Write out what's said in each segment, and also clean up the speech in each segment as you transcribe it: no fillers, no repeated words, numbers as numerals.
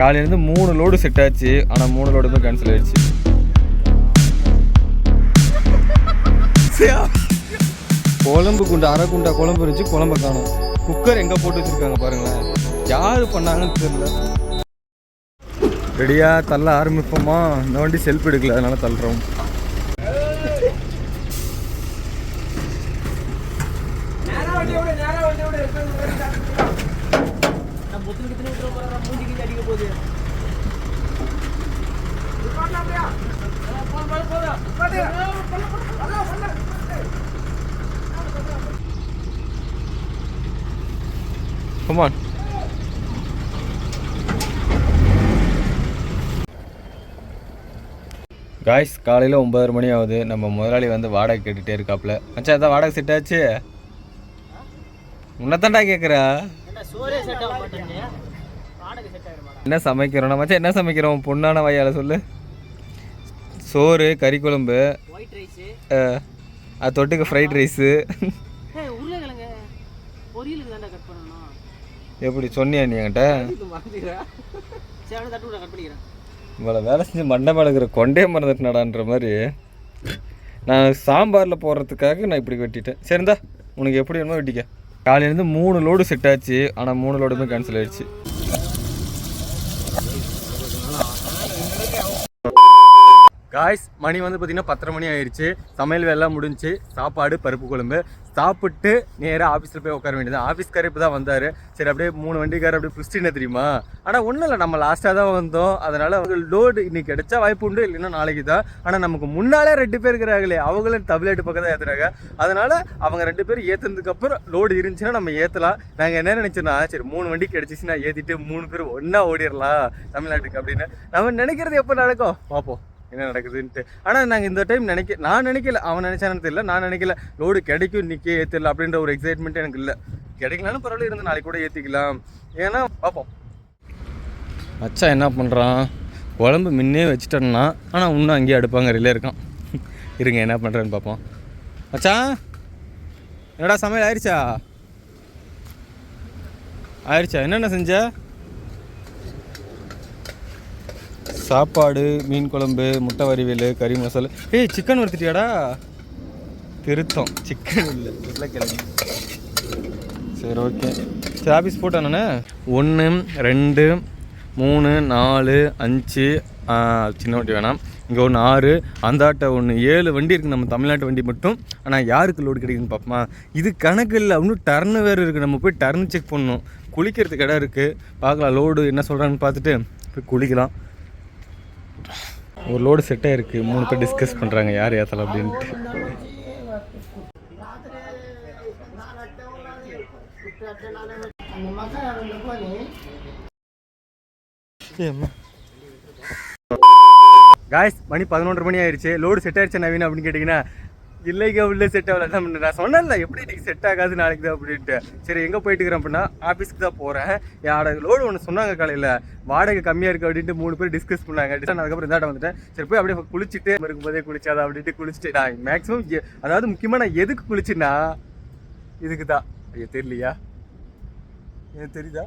காலையிலேருந்து 3 load set ஆச்சு. ஆனால் 3 லோடுமே கேன்சல் ஆயிடுச்சு. குழம்பு குண்டு அரை குண்டா குழம்பு இருந்துச்சு. குழம்பு காணும். குக்கர் எங்கே போட்டு வச்சுருக்காங்க பாருங்களேன். யார் பண்ணாங்கன்னு தெரியல. ரெடியாக தள்ள ஆரம்பிப்போமா? இந்த வண்டி செல்ஃப் எடுக்கல, அதனால தள்ளுறோம். Come on. காய்ஸ், காலையில் 9:30 மணி ஆகுது. நம்ம முதலாளி வந்து வாடகை கேட்டுகிட்டே இருக்காப்புல. மச்சா அதான் வாடகை செட் ஆச்சு. உன்னதாண்டா கேட்குறா. என்ன சமைக்கிறோம் மச்சா? என்ன சமைக்கிறோம்? பொண்ணான வகையால் சொல்லு. சோறு, கறி குழம்பு, அது தொட்டுக்கு ஃப்ரைட் ரைஸு. எப்படி சொன்னியா நீ என்கிட்ட? இவ்வளோ வேலை செஞ்சு மண்டை மேலே இருக்கிற கொண்டே மறந்துட்டுனாடான்ற மாதிரி நான் சாம்பாரில் போடுறதுக்காக நான் இப்படி வெட்டிட்டேன். சரிந்தா, உனக்கு எப்படி வேணுமோ வெட்டிக்க. காலையிலேருந்து 3 லோடு செட் ஆச்சு. ஆனால் 3 லோடுமே கேன்சல் ஆயிடுச்சு. காய்ஸ், மணி வந்து பார்த்திங்கன்னா 10:30 மணி ஆயிடுச்சு. சமையல் வேலைலாம் முடிஞ்சு. சாப்பாடு, பருப்பு குழம்பு சாப்பிட்டு நேராக ஆஃபீஸில் போய் உட்கார வேண்டியது. ஆஃபீஸ்காரர் இப்போ தான் வந்தார். சரி, அப்படியே 3 வண்டிக்காரர் அப்படியே பிடிச்சிட்டு தெரியுமா. ஆனால் ஒன்றும் இல்லை, நம்ம லாஸ்ட்டாக தான் வந்தோம். அதனால் அவங்க லோடு இன்னைக்கு கிடைச்சா வாய்ப்பு உண்டு, இல்லைன்னா நாளைக்கு தான். ஆனால் நமக்கு முன்னாலே 2 பேர் இருக்கிறாங்களே, அவங்களும் தமிழ்நாட்டு பக்கம் தான் ஏற்றுறாங்க. அதனால் அவங்க 2 பேர் ஏற்றுனதுக்கப்புறம் லோடு இருந்துச்சுன்னா நம்ம ஏற்றலாம். நாங்கள் என்ன நினச்சோன்னா, சரி 3 வண்டி கிடச்சிச்சுன்னா ஏற்றிட்டு 3 பேர் ஒன்றா ஓடிடலாம் தமிழ்நாட்டுக்கு அப்படின்னு. நம்ம நினைக்கிறது எப்போ நடக்கும் பார்ப்போம் என்ன நடக்குதுன்ட்டு. ஆனால் நாங்கள் இந்த டைம் நான் நினைக்கல, அவன் நினச்சானு தெரியல, நான் நினைக்கல லோடு கிடைக்கும் இன்றைக்கே ஏற்றிடலாம் அப்படின்ற ஒரு எக்ஸைட்மெண்ட் எனக்கு இல்லை. கிடைக்கலான்னு பரவாயில்ல, இருந்து நாளைக்கு கூட ஏற்றிக்கலாம். ஏன்னா பார்ப்போம். மச்சா என்ன பண்ணுறான், குழம்பு முன்னே வச்சுட்டோன்னா, ஆனால் இன்னும் அங்கேயே அடுப்பாங்க ரிலே இருக்கான். இருங்க என்ன பண்ணுறேன்னு பார்ப்போம். மச்சா என்னடா சமையல் ஆயிடுச்சா? என்னென்ன செஞ்ச? சாப்பாடு, மீன் குழம்பு, முட்டை வறுவல், கறி மசாலா. சிக்கன் வறுத்துட்டியாடா? திருத்தம், சிக்கன் இல்லை, உருளைக்கிழங்கு. சரி, ஓகே. சரி, ஆஃபீஸ் போட்டானே. 1 2 3 4 5 சின்ன வண்டி வேணாம். இங்கே 1 6, அந்தாட்ட 1 7 வண்டி இருக்குது நம்ம தமிழ்நாட்டு வண்டி மட்டும். ஆனால் யாருக்கு லோடு கிடைக்குதுன்னு பார்ப்போமா? இது கணக்கு இல்லை, இன்னும் டர்னு வேறு இருக்குது. நம்ம போய் டர்ன் செக் பண்ணணும். குளிக்கிறதுக்கு இடம் இருக்குது, பார்க்கலாம். லோடு என்ன சொல்கிறான்னு பார்த்துட்டு போய் குளிக்கலாம். ஒரு லோடு செட்டாக இருக்குது. 3 பேர் டிஸ்கஸ் பண்ணுறாங்க யார் ஏற்றலாம் அப்படின்ட்டு. காய்ஸ், மணி 11:30 மணி ஆயிடுச்சு. லோடு செட் ஆயிடுச்சு நவீன் அப்படின்னு கேட்டிங்கன்னா, இல்லைங்க உள்ளே செட் ஆகல. நான் சொன்னேன்ல எப்படி இன்றைக்கி செட் ஆகாது நாளைக்கு தான் அப்படின்ட்டு. சரி, எங்கே போயிட்டுக்கிறேன் அப்படின்னா ஆஃபீஸ்க்கு தான் போகிறேன். யாரோட லோடு ஒன்று சொன்னாங்க காலையில், வாடகை கம்மியாக இருக்குது அப்படின்ட்டு 3 பேர் டிஸ்கஸ் பண்ணாங்க. அதுக்கப்புறம் இதாட்ட வந்துட்டேன். சரி, போய் அப்படியே குளிச்சுட்டு இருக்கும்போதே குளிச்சாதான் அப்படின்ட்டு குளிச்சுட்டு நான் மேக்ஸிமம், அதாவது முக்கியமாக நான் எதுக்கு குளிச்சுன்னா இதுக்கு தான். ஐயோ தெரியலையா? எனக்கு தெரியுதா?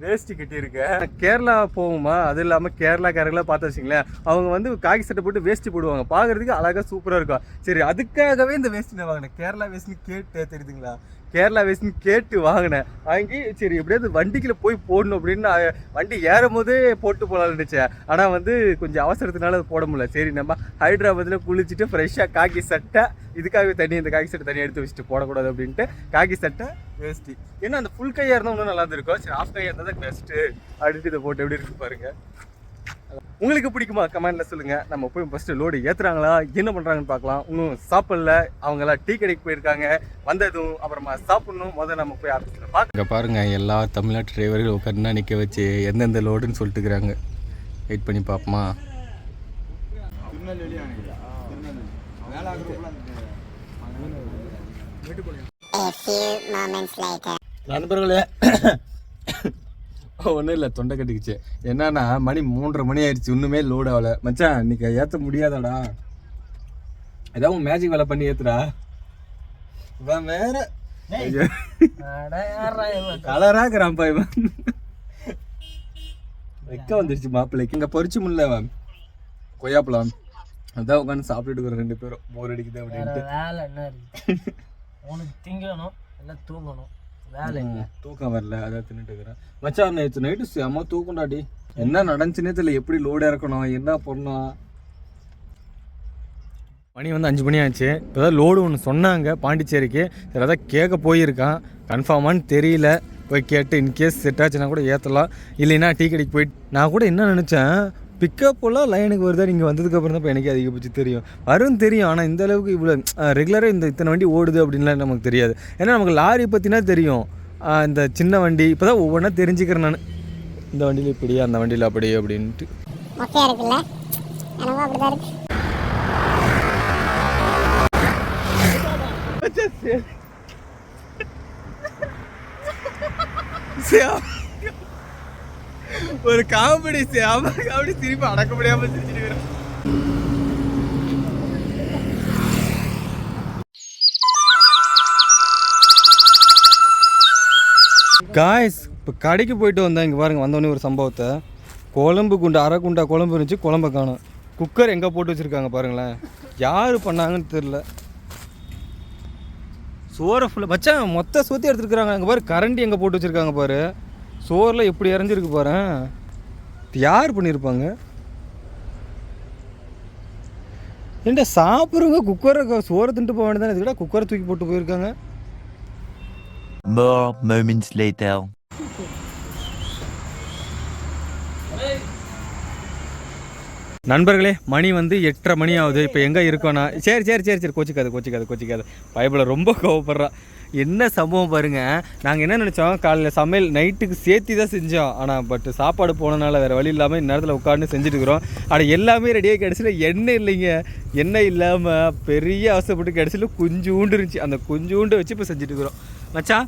வேஷ்டி கட்டியிருக்கேன். கேரளா போகுமா, அது இல்லாமல் கேரளாக்காரங்களாம் பார்த்து வச்சிங்களேன், அவங்க வந்து காக்கி சட்டை போட்டு வேஷ்டி போடுவாங்க, பார்க்குறதுக்கு அழகாக சூப்பராக இருக்கும். சரி, அதுக்காகவே இந்த வேஷ்டி நான் வாங்கினேன். கேரளா வேஷ்டின்னு கேட்டு தெரியுதுங்களா, கேரளா வேஷ்டின்னு கேட்டு வாங்கினேன். வாங்கி சரி எப்படியாவது வண்டிக்குள்ள போய் போடணும் அப்படின்னு வண்டி ஏறும் போதே போட்டு போகலான்னு நினச்சேன். ஆனால் வந்து கொஞ்சம் அவசரத்தினால போட முடியல. சரி, நம்ம ஹைதராபாத்தில் குளிச்சுட்டு ஃப்ரெஷ்ஷாக காக்கி சட்டை, இதுக்காகவே இந்த காக்கி சட்டை தனியாக எடுத்து வச்சுட்டு போடக்கூடாது அப்படின்ட்டு காக்கி சட்டை வேஷ்டி. ஏன்னா அந்த ஃபுல் கையாக இருந்தால் இன்னும் நல்லா இருக்கும். சரி, ஆஃப் கையாக இருந்தால் தான் பெஸ்ட்டு அப்படின்ட்டு இதை போட்டு எப்படி இருக்கு பாருங்கள். உங்களுக்கு பிடிக்குமா கமெண்ட்ல சொல்லுங்க. நம்ம போய் ஃபர்ஸ்ட் லோடு ஏத்துறாங்களா, என்ன பண்றாங்கன்னு பார்க்கலாம். இன்னும் சாப்பிடல, அவங்களாம் டீ கடைக்கு போயிருக்காங்க. வந்ததும் அப்புறமா சாப்பிடணும். முதல்ல நம்ம போய் ஆஃபீஸில் பார்க்க பாருங்க. எல்லா தமிழ்நாட்டு டிரைவர்கள் உட்காந்துனா நிற்க வச்சு எந்தெந்த லோடுன்னு சொல்லிட்டுக்கிறாங்க. வெயிட் பண்ணி பார்ப்போமா? நண்பர்களே, ஒன்றும் இல்லை, தொண்டை கட்டிக்குச்சு. என்னன்னா மணி 3:30 மணி ஆயிடுச்சு, இன்னுமே லோடு ஆகலை. மச்சான் இன்னைக்கு ஏற்ற முடியாதாடா, ஏதாவது மேஜிக் வேலை பண்ணி ஏற்றுடா. இவன் வேற கலராக்குறான்ப்பா இவன். வைக்க வந்துருச்சு மாப்பிள்ளைக்கு. இங்கே பொறிச்சு முல்ல கொய்யாப்பழம் அதான் உட்காந்து சாப்பிட்டுட்டு இருக்கிற 2 பேரும் போர் அடிக்குது அப்படின்ட்டு. வேலை என்ன இருக்கு உனக்கு திங்கணும் எல்லாம் தூங்கணும் வேலை இல்லை. தூக்கம் வரல அதான் தின்னுட்டு இருக்கிறேன். மச்சான் நேற்று நைட்டு செம்ம தூக்கம்டாடி. என்ன நடந்துச்சுன்னே தெரியல. எப்படி லோடு இறக்கணும் என்ன பண்ணணும். மணி வந்து 5 மணி ஆச்சு. இப்போ தான் லோடு ஒன்று சொன்னாங்க பாண்டிச்சேரிக்கு. சரி அதான் கேட்க போயிருக்கான். கன்ஃபார்மானு தெரியல. போய் கேட்டு இன்கேஸ் செட் ஆச்சுன்னா கூட ஏற்றலாம். இல்லைன்னா டீ கடைக்கு போயிட்டு நான் கூட என்ன நினச்சேன் பிக்கப்பெல்லாம் லைனுக்கு வருதா. நீங்கள் வந்ததுக்கப்புறம் தான் இப்போ எனக்கு அதிகபட்சம் தெரியும் வரும் தெரியும். ஆனால் இந்த அளவுக்கு இவ்வளோ ரெகுலராக இத்தனை வண்டி ஓடுது அப்படின்லாம் நமக்கு தெரியாது. ஏன்னா நமக்கு லாரி பற்றினா தெரியும். இந்த சின்ன வண்டி இப்போ தான் ஒவ்வொன்றா தெரிஞ்சுக்கிறேன் நான். இந்த வண்டியில் இப்படி அந்த வண்டியில் அப்படி அப்படின்ட்டு ஒரு காமெடி காமெடி திருப்பி அடக்க முடியாம சிரிச்சுட்டு இருக்கிறேன். காய்ஸ் இப்போ கடைக்கு போயிட்டு வந்தேன். இங்கே பாருங்க வந்தோடனே ஒரு சம்பவத்தை. குழம்பு குண்டு அரை குண்டா குழம்பு இருந்துச்சு. குழம்பை காணும். குக்கர் எங்கே போட்டு வச்சுருக்காங்க பாருங்களேன். யார் பண்ணாங்கன்னு தெரில. சோறை ஃபுல்லாக மச்சான் மொத்த சோத்தி எடுத்துருக்குறாங்க. அங்கே பாரு கரண்டி எங்கே போட்டு வச்சுருக்காங்க பாரு. சோறில் எப்படி இறஞ்சிருக்கு பாரு. யார் பண்ணியிருப்பாங்க. ஏன்டா சாப்பிட்றவங்க குக்கரை சோறை தின்ட்டு போக வேண்டியதானே. இதுக்கிட்ட குக்கரை தூக்கி போட்டு போயிருக்காங்க. More moments later. நண்பர்களே மணி வந்து 8:30 மணி ஆகுது. இப்போ எங்கே இருக்கோன்னா சரி சரி சரி சரி கோச்சிக்காது பைபிளில் ரொம்ப கோவப்படுறா. என்ன சம்பவம் பாருங்கள். நாங்கள் என்ன நினச்சோம் காலையில் சமையல் நைட்டுக்கு சேர்த்தி தான் செஞ்சோம். ஆனால் பட் சாப்பாடு போனனால வேறு வழி இல்லாமல் இந்நேரத்தில் உட்காந்து செஞ்சுட்டு இருக்கிறோம். ஆனால் எல்லாமே ரெடியாக கிடச்சில எண்ணெய் இல்லைங்க. எண்ணெய் இல்லாமல் பெரிய அவசரப்பட்டு கிடச்சில கொஞ்சூண்டு இருந்துச்சு. அந்த கொஞ்சூண்டு வச்சு இப்போ செஞ்சுட்டு இருக்கிறோம். மச்சா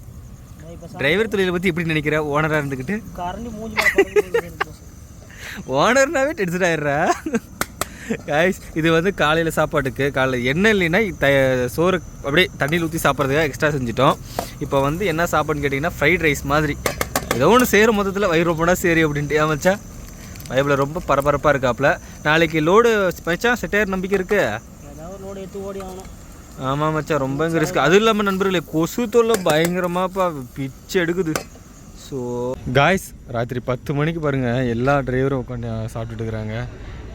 டிரைவர் தொழிலை பற்றி எப்படி நினைக்கிற ஓனராக இருந்துக்கிட்டு. ஓனர்னாவே டென்ஷன் ஆயிடுறா. காய்ஸ் இது வந்து காலையில் சாப்பாட்டுக்கு காலையில் எண்ணெய் இல்லைன்னா சோறு அப்படியே தண்ணியில் ஊற்றி சாப்பிட்றதுக்காக எக்ஸ்ட்ரா செஞ்சுட்டோம். இப்போ வந்து என்ன சாப்பாடுன்னு கேட்டிங்கன்னா ஃப்ரைட் ரைஸ் மாதிரி ஏதோ ஒன்று செய்கிற மொத்தத்தில் வயிறு போனால் சரி அப்படின்ட்டு. ஏமாச்சா பைபிளில் ரொம்ப பரபரப்பாக இருக்காப்புல. நாளைக்கு லோடு மச்சா செட்டாயிரம் நம்பிக்கை இருக்குது. ஆமாம் மச்சான் ரொம்ப இங்கே ரிஸ்க். அதுவும் இல்லாமல் நண்பர்களே கொசு தொல்லை பயங்கரமாப்பா பிச்சு எடுக்குது. ஸோ காய்ஸ் ராத்திரி 10 மணிக்கு பாருங்கள் எல்லா டிரைவரும் உட்காந்து சாப்பிட்டுட்டு இருக்கிறாங்க.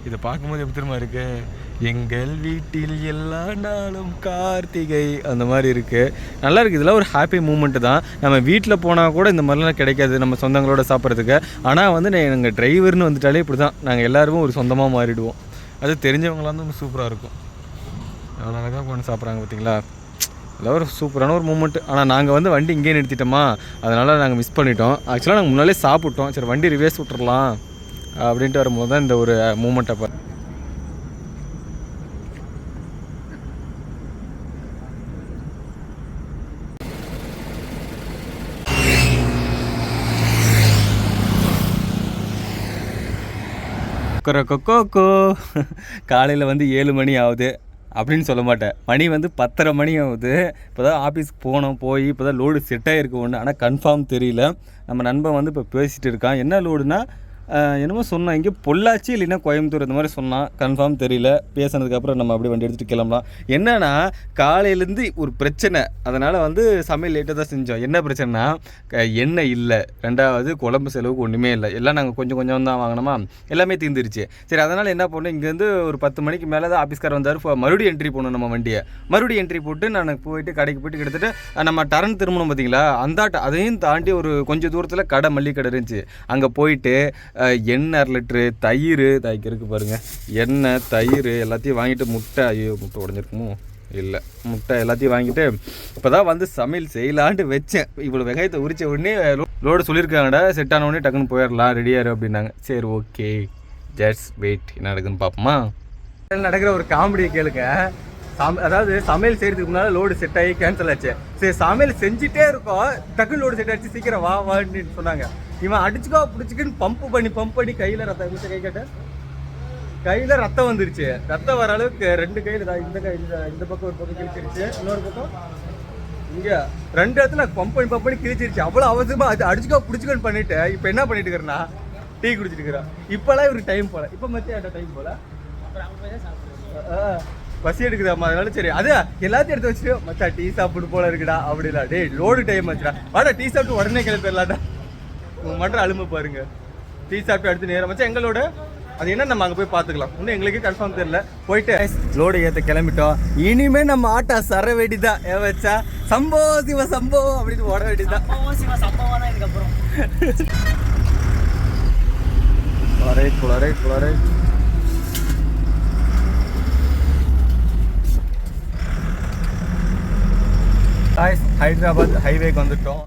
இதை பார்க்கும்போது எப்படி திரும்ப இருக்குது. எங்கள் வீட்டில் எல்லா நாளும் கார்த்திகை அந்த மாதிரி இருக்குது. நல்லா இருக்குது. இதெல்லாம் ஒரு ஹாப்பி மூமெண்ட்டு தான். நம்ம வீட்டில் போனால் கூட இந்த மாதிரிலாம் கிடைக்காது நம்ம சொந்தங்களோட சாப்பிட்றதுக்கு. ஆனால் வந்து எங்கள் டிரைவர்னு வந்துட்டாலே இப்படி தான். நாங்கள் எல்லாருமே ஒரு சொந்தமாக மாறிடுவோம். அது தெரிஞ்சவங்களாம் வந்து சூப்பராக இருக்கும். அவ்வளோ அழகாக உட்காந்து சாப்பிட்றாங்க பார்த்தீங்களா. இதெல்லாம் ஒரு சூப்பரான ஒரு மூமெண்ட்டு. ஆனால் நாங்கள் வந்து வண்டி இங்கேயே நிறுத்திட்டோமா அதனால் நாங்கள் மிஸ் பண்ணிட்டோம். ஆக்சுவலாக நாங்கள் முன்னாலே சாப்பிட்டோம். சரி வண்டி ரிவேர்ஸ் விட்டுறலாம் அப்படின்ட்டு வரும்போது தான் இந்த ஒரு மூமெண்ட்டை பாரு. கொக்கோ காலையில் வந்து 7 மணி ஆகுது அப்படின்னு சொல்ல மாட்டேன். மணி வந்து 10:30 மணி ஆகுது. இப்போ தான் ஆஃபீஸ்க்கு போய் இப்போ தான் லோடு செட் ஆகிருக்கு ஒன்று. ஆனால் கன்ஃபார்ம் தெரியல. நம்ம நண்பன் வந்து இப்போ பேசிகிட்டு இருக்கான். என்ன லோடுனா என்னமோ சொன்னான் இங்கே பொள்ளாச்சி இல்லைன்னா கோயம்புத்தூர் இந்த மாதிரி சொன்னான். கன்ஃபார்ம் தெரியல. பேசினதுக்கப்புறம் நம்ம அப்படியே வண்டி எடுத்துகிட்டு கிளம்பலாம். என்னன்னா காலையிலேருந்து ஒரு பிரச்சனை. அதனால் வந்து சமையல் லேட்டாக தான் செஞ்சோம். என்ன பிரச்சனைனா எண்ணெய் இல்லை. ரெண்டாவது குழம்பு செலவுக்கு ஒன்றுமே இல்லை. எல்லாம் நாங்கள் கொஞ்சம் தான் வாங்கினோமா எல்லாமே தீர்ந்துருச்சு. சரி அதனால் என்ன பண்ணோம் இங்கேருந்து ஒரு 10 மணிக்கு மேலே தான் ஆஃபீஸ்கார் வந்தார். மறுபடியும் என்ட்ரி போடணும் நம்ம வண்டியை. மறுபடியும் என்ட்ரி போட்டு நான் போயிட்டு கடைக்கு போய்ட்டு கிட்டத்தட்ட நம்ம டரன் திரும்பணும் பார்த்தீங்களா. அதையும் தாண்டி ஒரு கொஞ்சம் தூரத்தில் கடை மல்லிகை கடை இருந்துச்சு. அங்கே போயிட்டு எண்ணெய் 1 லிட்டரு தயிர் தாய்க்கிறதுக்கு பாருங்கள். எண்ணெய் தயிர் எல்லாத்தையும் வாங்கிட்டு முட்டை உடஞ்சிருக்குமோ இல்லை முட்டை எல்லாத்தையும் வாங்கிட்டு இப்போ தான் வந்து சமையல் செய்யலான்ட்டு வச்சேன். இவ்வளோ வெங்காயத்தை உரித்த உடனே லோடு சொல்லியிருக்காங்கடா செட் ஆன உடனே டக்குன்னு போயிடலாம் ரெடியாரு அப்படின்னாங்க. சரி ஓகே ஜஸ்ட் வெயிட் என்ன நடக்குதுன்னு பார்ப்போமா. நடக்கிற ஒரு காமெடியை கேளுங்க. அதாவது சமையல் செய்கிறதுக்கு முன்னால் லோடு செட் ஆகி கேன்சல் ஆச்சு. சரி சமையல் செஞ்சுட்டே இருக்கோம் டக்குன்னு லோடு செட் ஆகிடுச்சு சீக்கிரம் வான்னு சொன்னாங்க. இவன் அடிச்சுக்கோ பிடிச்சிக்கின்னு பம்ப் பண்ணி கையில் ரத்தம் கை கேட்ட கையில் ரத்தம் வந்துருச்சு. ரத்தம் வர அளவுக்கு 2 கையில் இந்த பக்கம் ஒரு பக்கம் கிழிச்சிருச்சு. இன்னொரு பக்கம் இங்கே 2 இடத்துல பம்ப் பண்ணி கிழிச்சிருச்சு. அவ்வளோ அவசரமாக அது அடிச்சுக்கோ பிடிச்சிக்கன்னு பண்ணிட்டு இப்போ என்ன பண்ணிட்டு இருக்கிறேன்னா டீ குடிச்சிட்டு இருக்கிறான். இப்பெல்லாம் இவருக்கு டைம் போல. இப்போ மத்திய டைம் போல. அப்புறம் அங்கே போய் தான் சாப்பிடுவோம். பசி எடுக்குதாம்மா, அதனால சரி அது எல்லாத்தையும் எடுத்து வச்சுட்டு மச்சா டீ சாப்பிட்டு போல இருக்குடா அப்படிலா. டேய் லோடு டைம் ஆச்சுடா, வாடா டீ சாப்பிட்டு உடனே கிளம்பிடலாடா. உங்க மட்டும் அலுமை பாருங்க. டீ சாப்பிட்டு அடுத்து நேரம் மச்சா எங்களோட அது என்ன நம்ம அங்கே போய் பார்த்துக்கலாம். இன்னும் எங்களுக்கே கன்ஃபார்ம் தெரியல. போயிட்டு லோடு ஏற்ற கிளம்பிட்டோம். இனிமே நம்ம ஆட்டா சர வேண்டிதான். வச்சா சம்போ சிவ சம்போ அப்படின்னு ஓட வேண்டியதான். சம்பவம் தான் இதுக்கப்புறம். குளரை ஹைதராபாத் ஹைவேக்கு வந்துட்டோம்.